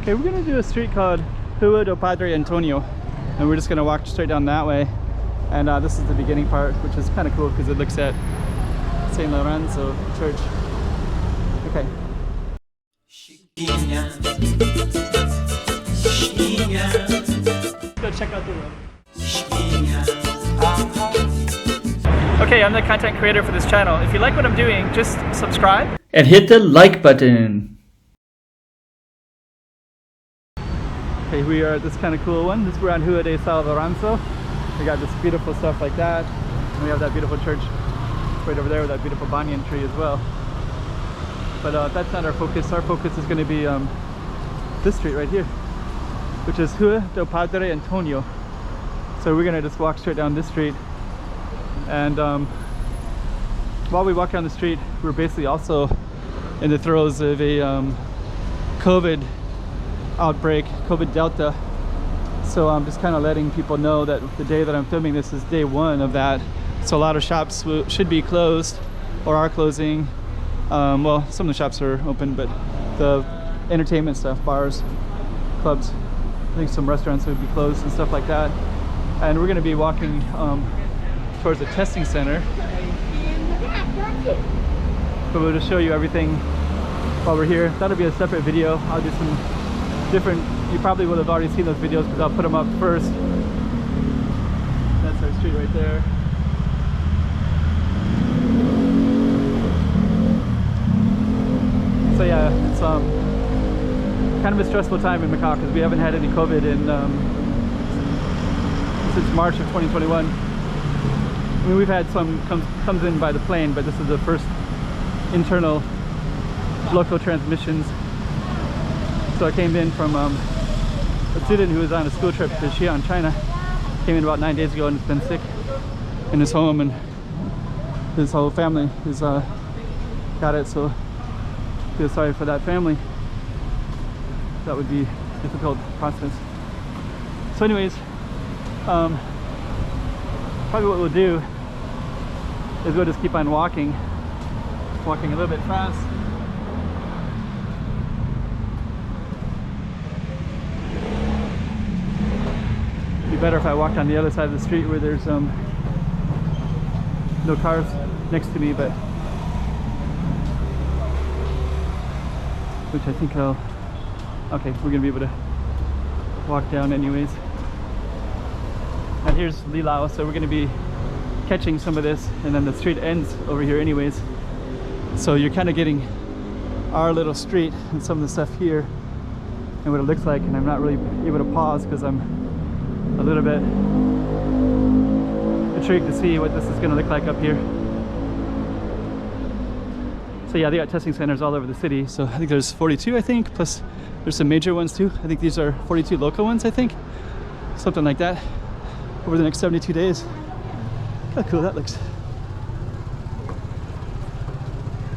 Okay, we're gonna do a street called Rua do Padre António, and we're just gonna walk straight down that way. And this is the beginning part, which is kind of cool because it looks at St. Lorenzo Church. Okay. Go check out the road. Okay, I'm the content creator for this channel. If you like what I'm doing, just subscribe and hit the like button. Okay, we are at this kind of cool one. This we're on Rua de São Lourenço. We got this beautiful stuff like that. And we have that beautiful church right over there with that beautiful banyan tree as well. But that's not our focus. Our focus is going to be this street right here, which is Rua do Padre António. So we're going to just walk straight down this street. And while we walk down the street, we're basically also in the throes of a COVID outbreak, COVID Delta. So I'm just kind of letting people know that the day that I'm filming this is day one of that. So a lot of shops should be closed or are closing. Well, some of the shops are open, but the entertainment stuff, bars, clubs, I think some restaurants would be closed and stuff like that. And we're going to be walking towards the testing center, but we'll just show you everything while we're here. That'll be a separate video. I'll do some different, you probably will have already seen those videos because I'll put them up first. That's our street right there. So yeah, it's kind of a stressful time in Macau because we haven't had any COVID in since March of 2021. I mean, we've had some comes in by the plane, but this is the first internal local transmissions. So I came in from a student who was on a school trip to Xi'an, China. Came in about 9 days ago and has been sick in his home, and his whole family has got it. So I feel sorry for that family. That would be a difficult process. So anyways, probably what we'll do is we'll just keep on walking a little bit fast. It'd be better if I walked on the other side of the street where there's no cars next to me, but which I think I'll, okay, we're gonna be able to walk down anyways. And here's Lilao, so we're going to be catching some of this, and then the street ends over here anyways. So you're kind of getting our little street and some of the stuff here and what it looks like, and I'm not really able to pause because I'm a little bit intrigued to see what this is going to look like up here. So yeah, they got testing centers all over the city. So I think there's 42, I think, plus there's some major ones too. I think these are 42 local ones, I think, something like that, over the next 72 days. How cool that looks.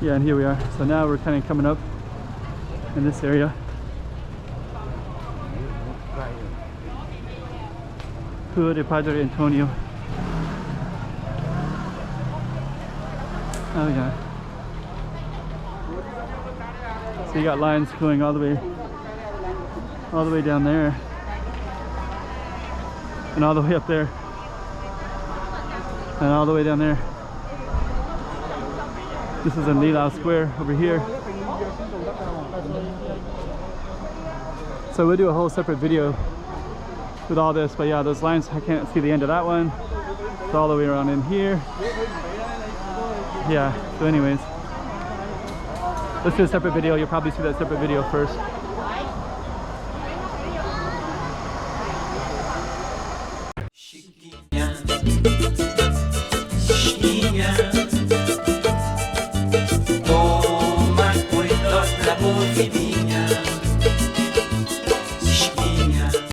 Yeah, and here we are. So now we're kind of coming up in this area. Rua de Padre António. Oh yeah. So you got lines going all the way down there, and all the way up there, and all the way down there. This is in Lilao Square over here. So we'll do a whole separate video with all this, but yeah, those lines, I can't see the end of that one. It's all the way around in here. Yeah, so anyways, let's do a separate video. You'll probably see that separate video first.